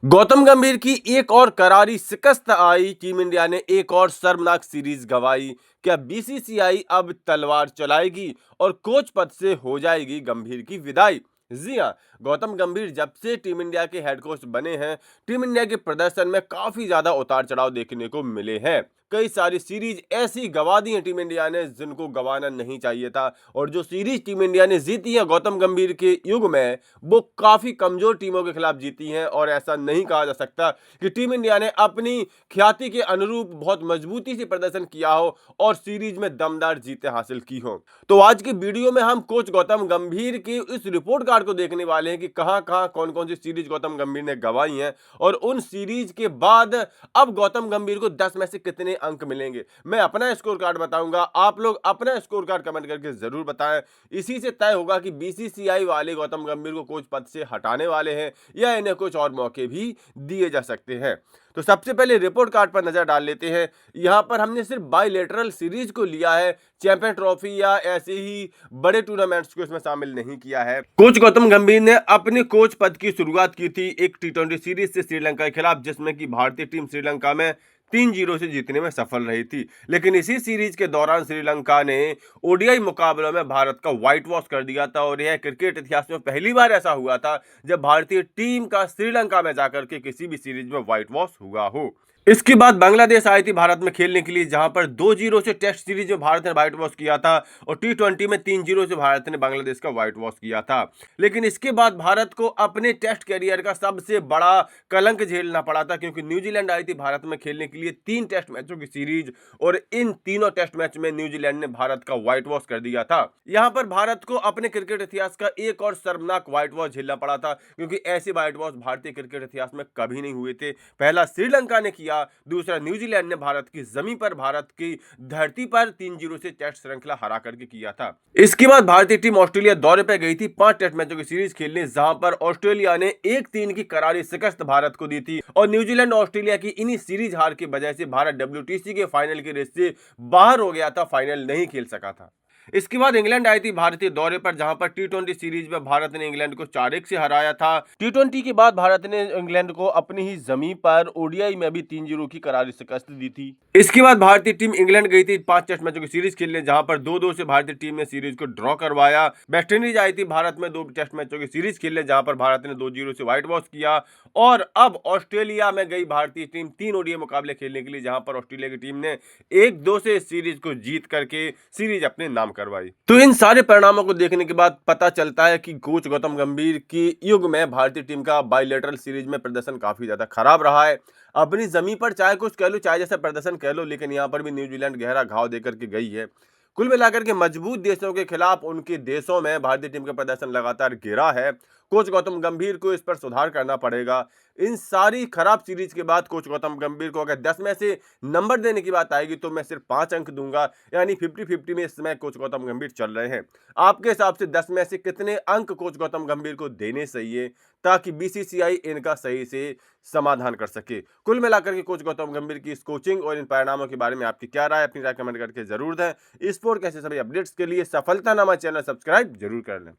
गौतम गंभीर की एक और करारी शिकस्त आई, टीम इंडिया ने एक और शर्मनाक सीरीज गंवाई। क्या बीसीसीआई अब तलवार चलाएगी और कोच पद से हो जाएगी गंभीर की विदाई? जी हां, गौतम गंभीर जब से टीम इंडिया के हेड कोच बने हैं, टीम इंडिया के प्रदर्शन में काफी ज्यादा उतार चढ़ाव देखने को मिले हैं। कई सारी सीरीज ऐसी गंवा दी है टीम इंडिया ने जिनको गंवाना नहीं चाहिए था, और जो सीरीज टीम इंडिया ने जीती है गौतम गंभीर के युग में, वो काफी कमजोर टीमों के खिलाफ जीती हैं। और ऐसा नहीं कहा जा सकता कि टीम इंडिया ने अपनी ख्याति के अनुरूप बहुत मजबूती से प्रदर्शन किया हो और सीरीज में दमदार जीतें हासिल की हो। तो आज की वीडियो में हम कोच गौतम गंभीर की इस रिपोर्ट कार्ड को देखने वाले हैं कि कहां कहां कौन कौन सी सीरीज गौतम गंभीर ने गंवाई हैं, और उन सीरीज के बाद अब गौतम गंभीर को 10 में से कितने अंक मिलेंगे। मैं अपना स्कोर कार्ड बताऊंगा, आप लोग अपना स्कोर कार्ड कमेंट करके जरूर बताएं। इसी से तय होगा कि बीसीसीआई वाले गौतम गंभीर को कोच पद से हटाने वाले हैं या इन्हें कुछ और मौके भी दिए जा सकते हैं। तो सबसे पहले रिपोर्ट कार्ड पर नजर डाल लेते हैं। यहां पर हमने सिर्फ बायलैटरल सीरीज को लिया है, चैंपियन ट्रॉफी या ऐसे ही बड़े टूर्नामेंट्स को इसमें शामिल नहीं किया है। कोच गौतम गंभीर ने अपने कोच पद की शुरुआत की थी एक टी20 सीरीज से श्रीलंका के खिलाफ, जिसमें कि भारतीय टीम श्रीलंका में 3-0 से जीतने में सफल रही थी। लेकिन इसी सीरीज के दौरान श्रीलंका ने ओडीआई मुकाबलों में भारत का व्हाइट वॉश कर दिया था, और यह क्रिकेट इतिहास में पहली बार ऐसा हुआ था जब भारतीय टीम का श्रीलंका में जाकर के किसी भी सीरीज में व्हाइट वॉश हुआ हो। इसके बाद बांग्लादेश आई थी भारत में खेलने के लिए, जहां पर 2-0 से टेस्ट सीरीज में भारत ने व्हाइट वॉश किया था, और टी20 में 3-0 से भारत ने बांग्लादेश का व्हाइट वॉश किया था। लेकिन इसके बाद भारत को अपने टेस्ट कैरियर का सबसे बड़ा कलंक झेलना पड़ा था, क्योंकि न्यूजीलैंड आई थी भारत में खेलने के लिए 3 टेस्ट मैचों की सीरीज, और इन तीनों टेस्ट मैच में न्यूजीलैंड ने भारत का व्हाइट वॉश कर दिया था। यहां पर भारत को अपने क्रिकेट इतिहास का एक और शर्मनाक व्हाइट वॉश झेलना पड़ा था, क्योंकि ऐसे व्हाइट वॉश भारतीय क्रिकेट इतिहास में कभी नहीं हुए थे। पहला श्रीलंका ने किया, दूसरा न्यूजीलैंड ने भारत की जमीन पर, भारत की धरती पर 3-0 से टेस्ट श्रृंखला हरा करके किया था। इसके बाद भारतीय टीम ऑस्ट्रेलिया दौरे पर गई थी 5 टेस्ट मैचों की सीरीज खेलने, जहां पर ऑस्ट्रेलिया ने 1-3 की करारी शिकस्त भारत को दी थी, और न्यूजीलैंड ऑस्ट्रेलिया की इन्हीं सीरीज हार की वजह से भारत डब्ल्यूटीसी के फाइनल की रेस से बाहर हो गया था, फाइनल नहीं खेल सका था। इसके बाद इंग्लैंड आई थी भारतीय दौरे पर, जहां पर टी20 सीरीज में भारत ने इंग्लैंड को 4-1 से हराया था। टी20 के बाद भारत ने इंग्लैंड को अपनी ही जमीन पर ओडीआई में भी 3-0 की करारी शिकस्त दी थी। इसके बाद भारतीय टीम इंग्लैंड गई थी 5 टेस्ट मैचों की सीरीज खेलने, जहां पर 2-2 से भारतीय टीम ने सीरीज को ड्रॉ करवाया। वेस्ट इंडीज आई थी भारत में 2 टेस्ट मैचों की सीरीज खेलने, जहां पर भारत ने 2-0 से व्हाइट वॉश किया। और अब ऑस्ट्रेलिया में गई भारतीय टीम 3 ओडीआई मुकाबले खेलने के लिए, जहां पर ऑस्ट्रेलिया की टीम ने 1-2 से इस सीरीज को जीत करके सीरीज अपने नाम करवाई। तो इन सारे परिणामों को देखने के बाद पता चलता है कि कोच गौतम गंभीर के युग में भारतीय टीम का बायलैटरल सीरीज में प्रदर्शन काफी ज्यादा खराब रहा है। अपनी जमीन पर चाहे कुछ कह लो, चाहे जैसा प्रदर्शन कह लो, लेकिन यहाँ पर भी न्यूजीलैंड गहरा घाव देकर के गई है। कुल मिलाकर के मजबूत देशों के खिलाफ उनके देशों में भारतीय टीम का प्रदर्शन लगातार गिरा है। कोच गौतम गंभीर को इस पर सुधार करना पड़ेगा। इन सारी खराब सीरीज के बाद कोच गौतम गंभीर को अगर 10 में से नंबर देने की बात आएगी तो मैं सिर्फ 5 अंक दूंगा, यानी 50-50 में इस समय कोच गौतम गंभीर चल रहे हैं। आपके हिसाब से 10 में से कितने अंक कोच गौतम गंभीर को देने चाहिए, ताकि बीसीसीआई इनका सही से समाधान कर सके? कुल मिलाकर के कोच गौतम गंभीर की इस कोचिंग और इन परिणामों के बारे में आपकी क्या राय, अपनी राय कमेंट करके जरूर दें। स्पोर्ट के ऐसे सभी अपडेट्स के लिए सफलतानामा चैनल सब्सक्राइब जरूर कर लें।